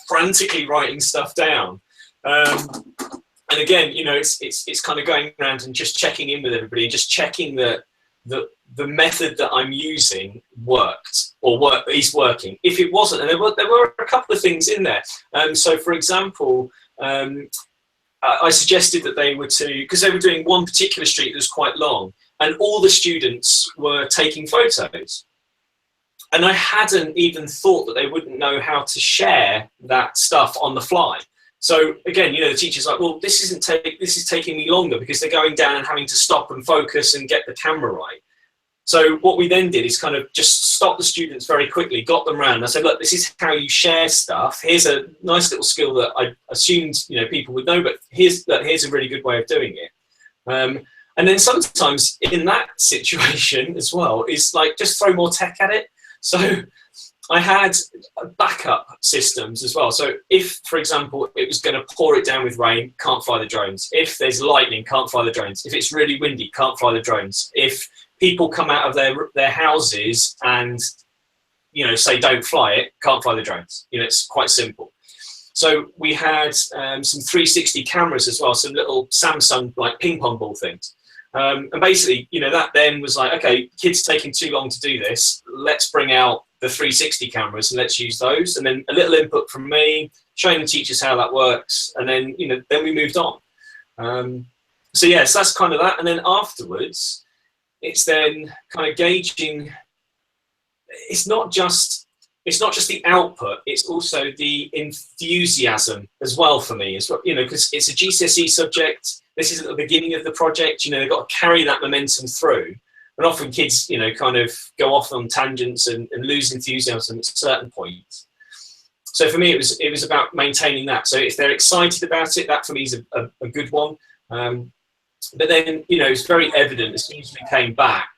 frantically writing stuff down. And again, it's kind of going around and just checking in with everybody and just checking that the method that I'm using worked or is working. If it wasn't, and there were a couple of things in there. So for example, I suggested that they were because they were doing one particular street that was quite long, and all the students were taking photos. And I hadn't even thought that they wouldn't know how to share that stuff on the fly. So again, the teacher's like, well, this is taking me longer because they're going down and having to stop and focus and get the camera right. So what we then did is kind of just stop the students very quickly, got them around. I said, look, this is how you share stuff. Here's a nice little skill that I assumed people would know, but here's a really good way of doing it. And then sometimes in that situation as well is like just throw more tech at it. So I had backup systems as well. So if, for example, it was going to pour it down with rain, can't fly the drones. If there's lightning, can't fly the drones. If it's really windy, can't fly the drones. If people come out of their houses and, say don't fly it, can't fly the drones. It's quite simple. So we had some 360 cameras as well, some little Samsung like ping pong ball things. And basically, that then was like, okay, kids taking too long to do this. Let's bring out the 360 cameras and let's use those. And then a little input from me, showing the teachers how that works. And then, then we moved on. So yes, that's kind of that. And then afterwards, it's then kind of gauging. It's not just the output, it's also the enthusiasm as well for me, as well, because it's a GCSE subject. This is at the beginning of the project, they've got to carry that momentum through. And often kids, kind of go off on tangents and lose enthusiasm at certain points. So for me, it was about maintaining that. So if they're excited about it, that for me is a good one. But then, it's very evident as soon as we came back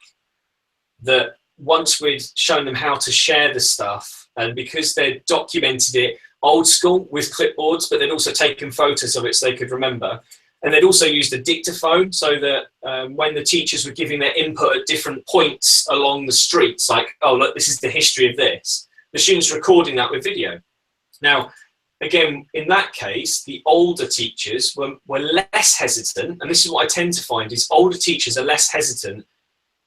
that once we'd shown them how to share the stuff, and because they'd documented it old school with clipboards, but they'd also taken photos of it so they could remember. And they'd also used a dictaphone so that when the teachers were giving their input at different points along the streets, like, oh, look, this is the history of this, the students recording that with video. Now, again, in that case, the older teachers were less hesitant, and this is what I tend to find, is older teachers are less hesitant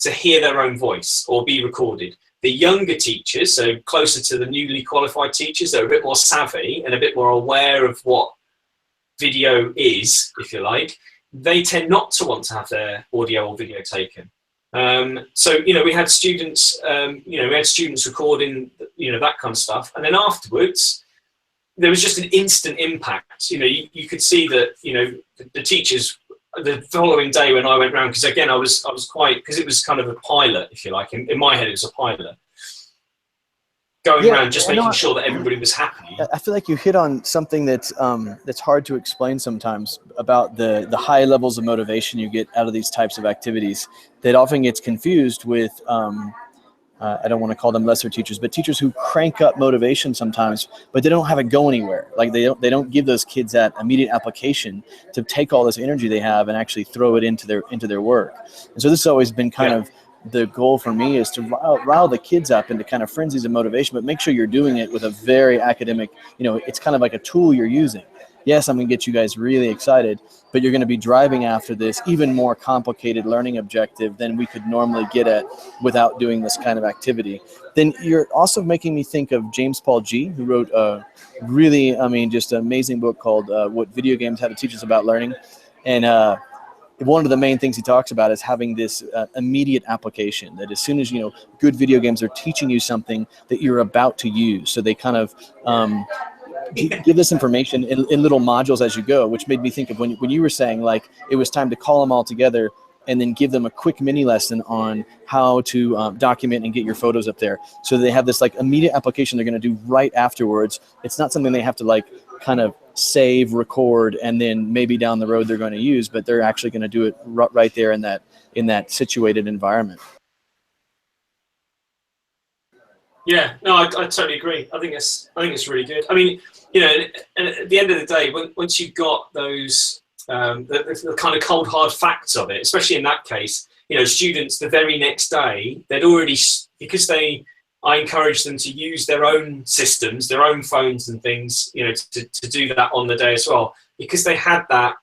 to hear their own voice or be recorded. The younger teachers, so closer to the newly qualified teachers, that are a bit more savvy and a bit more aware of what video is, if you like, they tend not to want to have their audio or video taken. So, we had students, recording, that kind of stuff. And then afterwards, there was just an instant impact. You could see that, the teachers, the following day when I went round, because again, I was quite, because it was kind of a pilot, if you like. In my head, it was a pilot. Going around just making sure that everybody was happy. I feel like you hit on something that's hard to explain sometimes about the high levels of motivation you get out of these types of activities that often gets confused with, I don't want to call them lesser teachers, but teachers who crank up motivation sometimes, but they don't have it go anywhere. Like they don't give those kids that immediate application to take all this energy they have and actually throw it into their work. And so this has always been kind of the goal for me, is to rile the kids up into kind of frenzies of motivation, but make sure you're doing it with a very academic, it's kind of like a tool you're using. Yes, I'm going to get you guys really excited, but you're going to be driving after this even more complicated learning objective than we could normally get at without doing this kind of activity. Then you're also making me think of James Paul G., who wrote a really, just an amazing book called What Video Games Have to Teach Us About Learning. And one of the main things he talks about is having this immediate application, that as soon as, good video games are teaching you something that you're about to use. So they kind of give this information in little modules as you go, which made me think of when you were saying, like, it was time to call them all together and then give them a quick mini lesson on how to document and get your photos up there. So they have this like immediate application they're going to do right afterwards. It's not something they have to like kind of save, record, and then maybe down the road they're going to use, but they're actually going to do it right there in that situated environment. Yeah, no, I totally agree. I think it's really good. I mean, you know, and at the end of the day, once you've got those the kind of cold hard facts of it, especially in that case, you know, students the very next day, they'd already, because I encourage them to use their own systems, their own phones and things, you know, to do that on the day as well, because they had that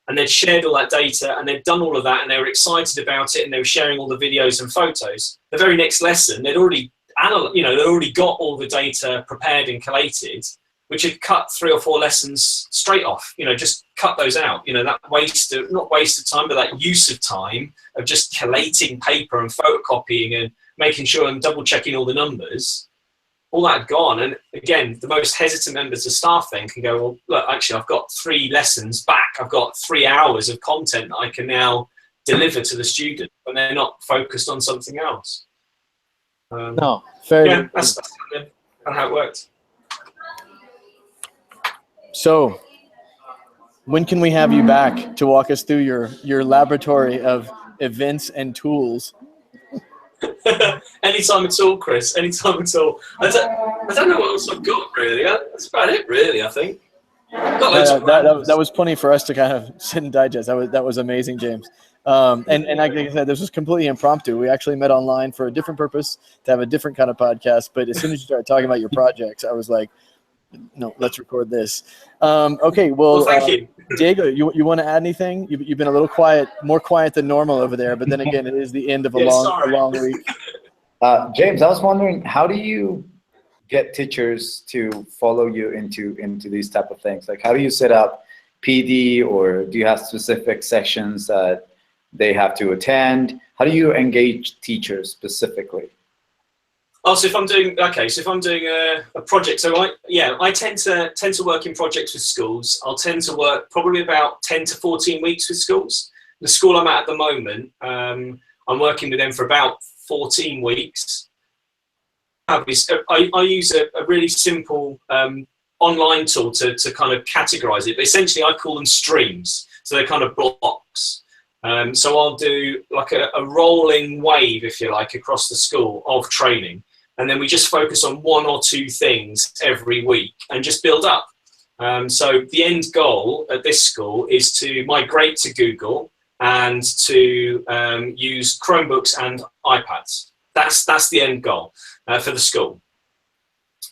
and they'd shared all that data and they'd done all of that and they were excited about it and they were sharing all the videos and photos. The very next lesson, they'd already got all the data prepared and collated, which had cut 3 or 4 lessons straight off. You know, just cut those out. You know, that not waste of time, but that use of time of just collating paper and photocopying and making sure and double checking all the numbers, all that had gone. And again, the most hesitant members of staff then can go, well, look, actually, I've got 3 lessons back. I've got 3 hours of content that I can now deliver to the student, and they're not focused on something else. No, fair. Yeah, that's kind of how it works. So, when can we have you back to walk us through your laboratory of events and tools? Anytime at all, Chris. Anytime at all. I don't know what else I've got really. That's about it, really. I think. That was plenty for us to kind of sit and digest. That was amazing, James. And like I said, this was completely impromptu. We actually met online for a different purpose, to have a different kind of podcast. But as soon as you started talking about your projects, I was like, no, let's record this. Okay, well thank you. Diego, you want to add anything? You've been a little quiet, more quiet than normal over there. But then again, it is the end of a long week. James, I was wondering, how do you get teachers to follow you into these type of things? Like, how do you set up PD, or do you have specific sessions that they have to attend? How do you engage teachers specifically? Oh, so if I'm doing a project, so I tend to work in projects with schools. I'll tend to work probably about 10 to 14 weeks with schools. The school I'm at the moment, I'm working with them for about 14 weeks. I use a really simple online tool to kind of categorize it. But essentially, I call them streams. So they're kind of blocks. So I'll do like a rolling wave, if you like, across the school of training. And then we just focus on 1 or 2 things every week and just build up. So the end goal at this school is to migrate to Google and to use Chromebooks and iPads. That's the end goal for the school.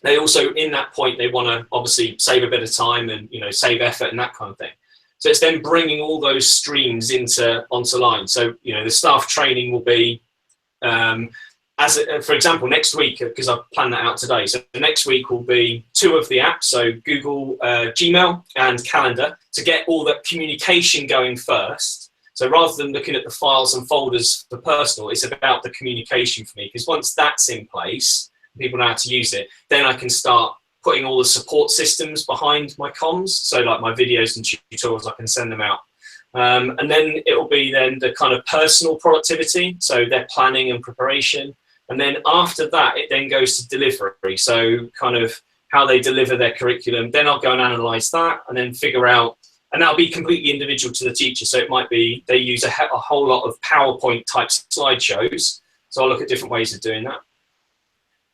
They also, in that point, they want to obviously save a bit of time and, you know, save effort and that kind of thing. So it's then bringing all those streams onto line. So, you know, the staff training will be, for example, next week, because I've planned that out today. So the next week will be 2 of the apps, so Google Gmail and Calendar, to get all that communication going first. So rather than looking at the files and folders for personal, it's about the communication for me, because once that's in place, people know how to use it, then I can start putting all the support systems behind my comms. So like my videos and tutorials, I can send them out. And then it will be then the kind of personal productivity, so their planning and preparation. And then after that, it then goes to delivery. So kind of how they deliver their curriculum. Then I'll go and analyze that and then figure out, and that'll be completely individual to the teacher. So it might be they use a whole lot of PowerPoint type slideshows. So I'll look at different ways of doing that.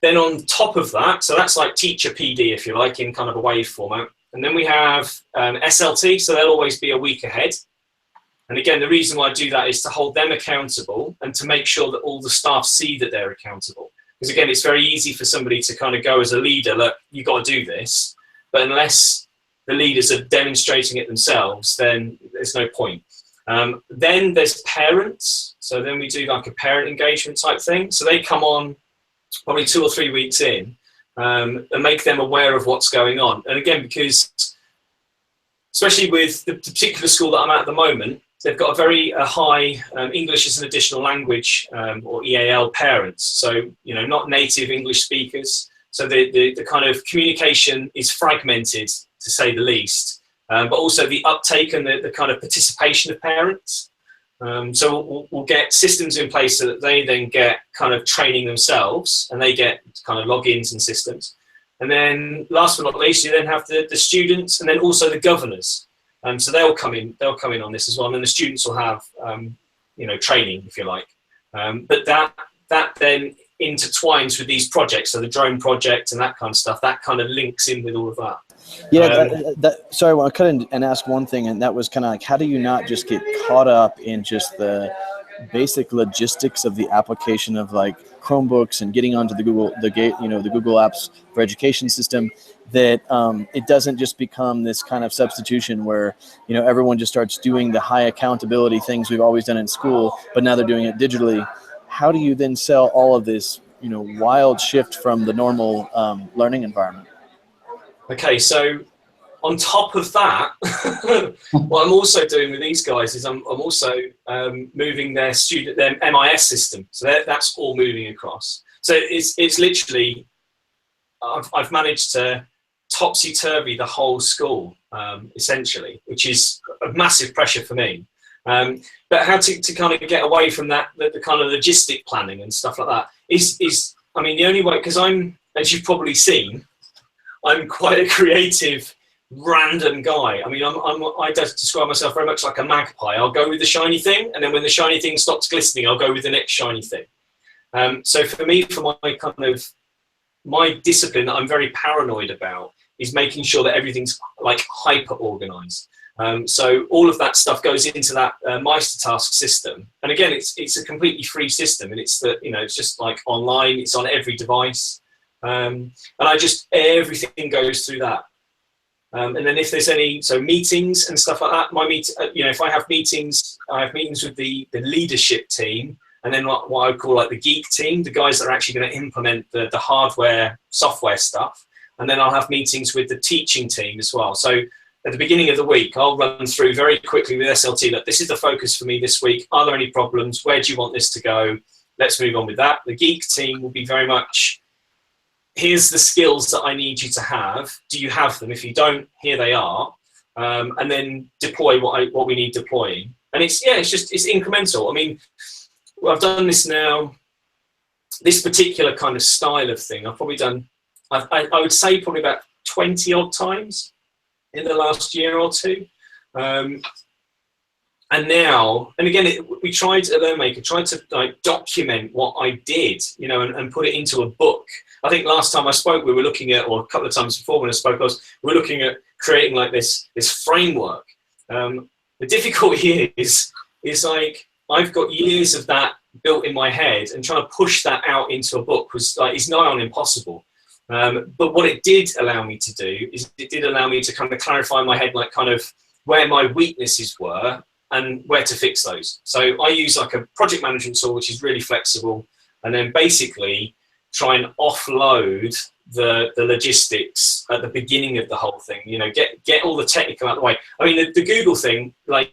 Then on top of that, so that's like teacher PD, if you like, in kind of a wave format. And then we have SLT, so they'll always be a week ahead. And again, the reason why I do that is to hold them accountable and to make sure that all the staff see that they're accountable. Because again, it's very easy for somebody to kind of go as a leader, look, you've got to do this. But unless the leaders are demonstrating it themselves, then there's no point. Then there's parents. So then we do like a parent engagement type thing. So they come on probably 2 or 3 weeks in and make them aware of what's going on. And again, because especially with the particular school that I'm at the moment, they've got a very high English as an additional language or EAL parents. So, you know, not native English speakers. So the kind of communication is fragmented, to say the least, but also the uptake and the kind of participation of parents. So we'll get systems in place so that they then get kind of training themselves, and they get kind of logins and systems. And then last but not least, you then have the students, and then also the governors. So they'll come in on this as well, and then the students will have training, if you like. But that then intertwines with these projects, so the drone project and that kind of stuff. That kind of links in with all of that. Yeah, sorry, I want to cut in and ask one thing, and that was kind of like, how do you not just get caught up in just the basic logistics of the application of like Chromebooks and getting onto the Google Apps for Education system, that it doesn't just become this kind of substitution where everyone just starts doing the high accountability things we've always done in school, but now they're doing it digitally. How do you then sell all of this wild shift from the normal learning environment? Okay, so on top of that, what I'm also doing with these guys is I'm also moving their MIS system. So that's all moving across. So it's literally, I've managed to topsy-turvy the whole school, essentially, which is a massive pressure for me. But how to kind of get away from that, the kind of logistic planning and stuff like that is the only way, because I'm, as you've probably seen, I'm quite a creative, random guy. I mean, I describe myself very much like a magpie. I'll go with the shiny thing, and then when the shiny thing stops glistening, I'll go with the next shiny thing. So for me, for my discipline that I'm very paranoid about is making sure that everything's like hyper organized. So all of that stuff goes into that Meistertask system. And again, it's a completely free system, and it's just like online. It's on every device. And everything goes through that. And then if there's any meetings and stuff like that, if I have meetings with the leadership team, and then what I would call like the geek team, the guys that are actually going to implement the hardware, software stuff. And then I'll have meetings with the teaching team as well. So at the beginning of the week, I'll run through very quickly with SLT that this is the focus for me this week. Are there any problems? Where do you want this to go? Let's move on with that. The geek team will be very much, here's the skills that I need you to have. Do you have them? If you don't, here they are. And then deploy what we need deploying. And it's incremental. I mean, I've done this now, this particular kind of style of thing, I've probably done, I would say probably about 20 odd times in the last year or two. And now, and again, we tried at LearnMaker, tried to like document what I did, and put it into a book. I think last time I spoke, we were looking at, or a couple of times before when I spoke, we were looking at creating like this framework. The difficulty is like, I've got years of that built in my head, and trying to push that out into a book is nigh on impossible. But what it did allow me to do is it did allow me to kind of clarify in my head, like kind of where my weaknesses were and where to fix those. So I use like a project management tool, which is really flexible, and then basically try and offload the logistics at the beginning of the whole thing, get all the technical out of the way. I mean, the Google thing, like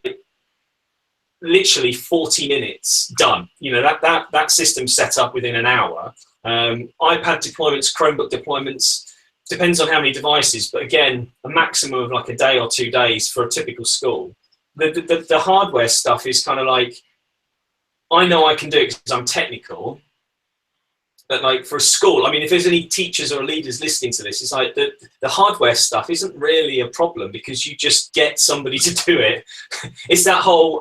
literally 40 minutes done. That system's set up within an hour. iPad deployments, Chromebook deployments, depends on how many devices, but again, a maximum of like a day or 2 days for a typical school. The hardware stuff is kind of like, I know I can do it because I'm technical, but like for a school, I mean, if there's any teachers or leaders listening to this, it's like the hardware stuff isn't really a problem because you just get somebody to do it. It's that whole,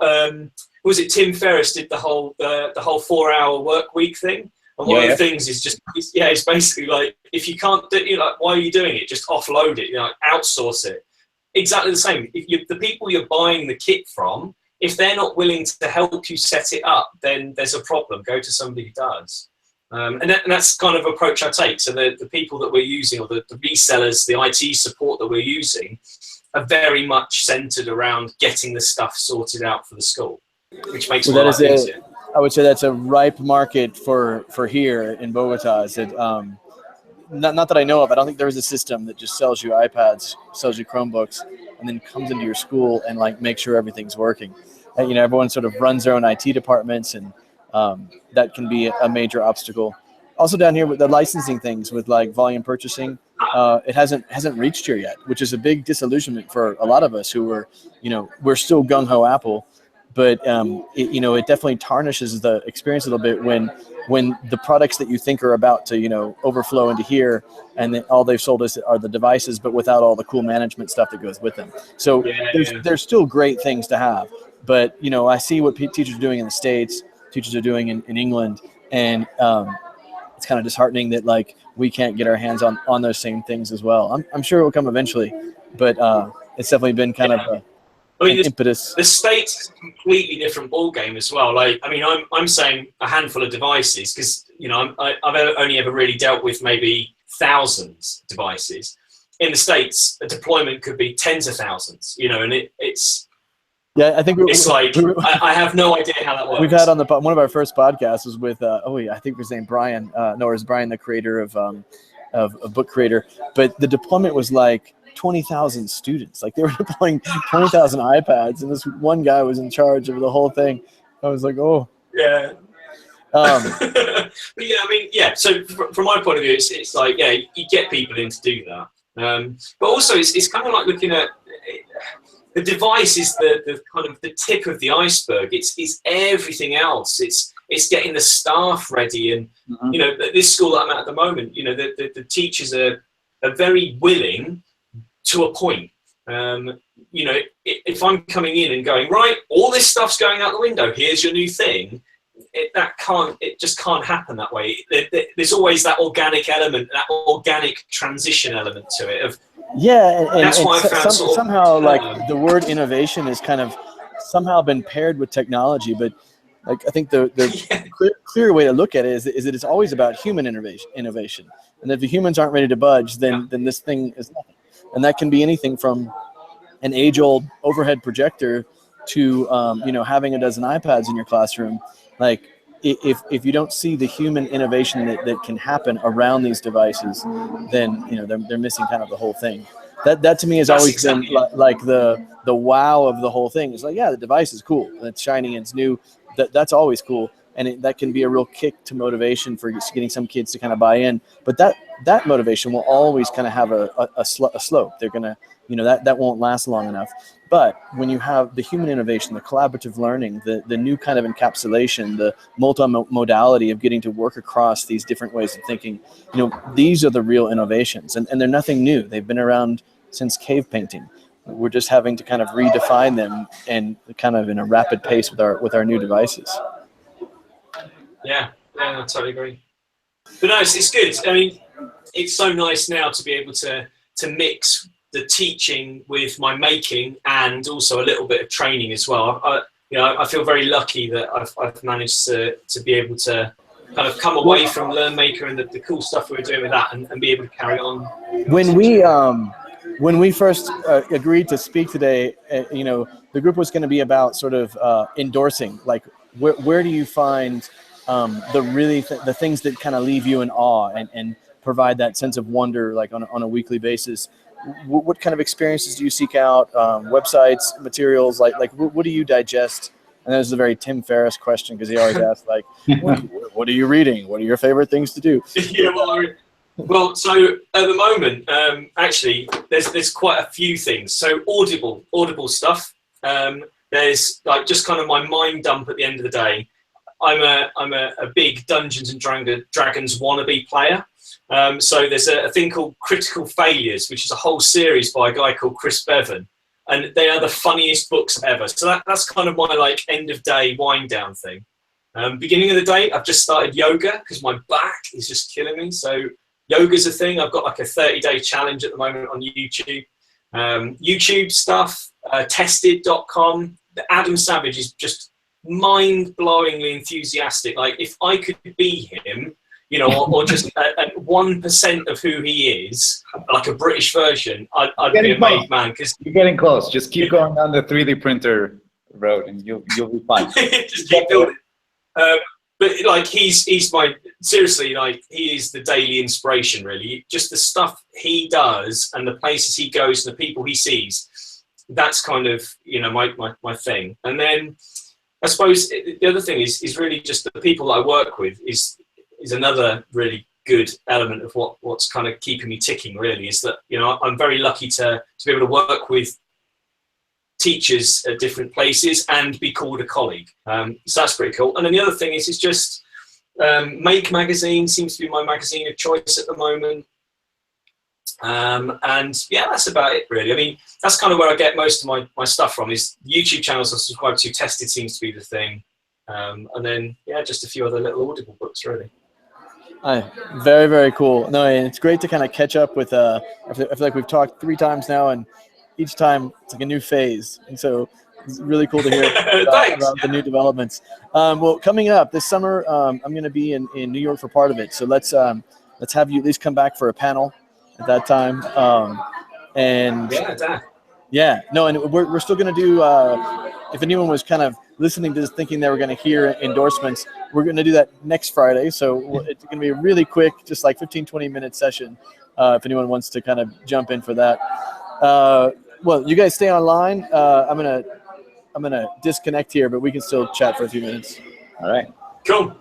was it Tim Ferriss did the whole 4-hour work week thing? And one of the things is it's basically like, if you can't do it, like, why are you doing it? Just offload it, outsource it. Exactly the same. If the people you're buying the kit from, if they're not willing to help you set it up, then there's a problem. Go to somebody who does. And that's kind of approach I take. So the people that we're using, or the resellers, the IT support that we're using, are very much centered around getting the stuff sorted out for the school, which makes my life easier. I would say that's a ripe market for here in Bogota. Is it, not that I know of. I don't think there is a system that just sells you iPads, sells you Chromebooks, and then comes into your school and like makes sure everything's working. And, everyone sort of runs their own IT departments, and that can be a major obstacle. Also down here with the licensing things, with like volume purchasing, it hasn't reached here yet, which is a big disillusionment for a lot of us who were, we're still gung-ho Apple, but it definitely tarnishes the experience a little bit when the products that you think are about to overflow into here, and then all they've sold us are the devices, but without all the cool management stuff that goes with them. So there's still great things to have, but I see what teachers are doing in the States, teachers are doing in England, and it's kind of disheartening that like we can't get our hands on those same things as well. I'm sure it will come eventually, but it's definitely been kind of an impetus. The States is a completely different ballgame as well. Like, I mean, I'm saying a handful of devices because I've only ever really dealt with maybe thousands of devices. In the States, a deployment could be tens of thousands. And it's. Yeah, I think I have no idea how that works. We've had on one of our first podcasts was with I think his name Brian. It was Brian, the creator of Book Creator. But the deployment was like 20,000 students. Like they were deploying 20,000 iPads, and this one guy was in charge of the whole thing. I was like, oh. Yeah. But yeah, I mean, yeah. So from my point of view, it's like, yeah, you get people in to do that. But also, it's kind of like looking at. The device is the kind of the tip of the iceberg. It's everything else. It's getting the staff ready, and this school that I'm at the moment, the teachers are very willing to a point. If I'm coming in and going, right, all this stuff's going out the window. Here's your new thing. It just can't happen that way. There's always that organic element, that organic transition element to it. And that's why I found somehow like the word innovation has kind of somehow been paired with technology, but like I think the clear way to look at it is that it's always about human innovation, and if the humans aren't ready to budge, then this thing is nothing, and that can be anything from an age-old overhead projector to having a dozen iPads in your classroom. Like if you don't see the human innovation that can happen around these devices, then they're missing kind of the whole thing. That to me has always been like the wow of the whole thing. It's like, yeah, the device is cool, it's shiny, it's new. That's always cool, and that can be a real kick to motivation for getting some kids to kind of buy in. But that motivation will always kind of have a slope. They're gonna that won't last long enough. But when you have the human innovation, the collaborative learning, the new kind of encapsulation, the multimodality of getting to work across these different ways of thinking, these are the real innovations, and they're nothing new. They've been around since cave painting. We're just having to kind of redefine them and kind of in a rapid pace with our new devices. Yeah, I totally agree. But no, it's good. I mean, it's so nice now to be able to mix the teaching with my making and also a little bit of training as well. I feel very lucky that I've managed to be able to kind of come away from LearnMaker and the cool stuff we were doing with that and be able to carry on. When we first agreed to speak today, the group was going to be about sort of endorsing, like where do you find the things that kind of leave you in awe and provide that sense of wonder, like on a weekly basis. What kind of experiences do you seek out? Websites, materials, like what do you digest? And that was a very Tim Ferriss question, because he always asks, like, what are you reading? What are your favorite things to do? Yeah, well, so at the moment, actually, there's quite a few things. So Audible stuff. There's like just kind of my mind dump at the end of the day. I'm a big Dungeons and Dragons wannabe player. So there's a thing called Critical Failures, which is a whole series by a guy called Chris Bevan, and they are the funniest books ever. So that's kind of my like end of day wind down thing. Beginning of the day, I've just started yoga because my back is just killing me. So yoga's a thing. I've got like a 30-day challenge at the moment on YouTube. YouTube stuff, tested.com. Adam Savage is just mind-blowingly enthusiastic. Like if I could be him, or just 1% of who he is, like a British version, I'd be a made man. Because you're getting close. Just keep going down the 3D printer road, and you'll be fine. Just keep building. But like he's my seriously, like he is the daily inspiration. Really, just the stuff he does and the places he goes and the people he sees. That's kind of my thing. And then I suppose the other thing is really just the people that I work with is another really good element of what's kind of keeping me ticking. Really, is that I'm very lucky to be able to work with teachers at different places and be called a colleague. So that's pretty cool. And then the other thing is just Make Magazine seems to be my magazine of choice at the moment. And yeah, that's about it really. I mean, that's kind of where I get most of my stuff from, is YouTube channels I subscribe to. Tested seems to be the thing. And then, yeah, just a few other little Audible books really. Very, very cool. No, and it's great to kind of catch up with, I feel like we've talked 3 times now, and each time it's like a new phase. And so it's really cool to hear about the new developments. Well, coming up this summer, I'm going to be in New York for part of it. So let's have you at least come back for a panel at that time. And yeah, no, and we're still going to do, if anyone was kind of listening to this thinking they were going to hear endorsements, we're going to do that next Friday. So it's going to be a really quick, just like 15-20 minute session, if anyone wants to kind of jump in for that. Well, you guys stay online. I'm gonna disconnect here, but we can still chat for a few minutes. All right. Cool.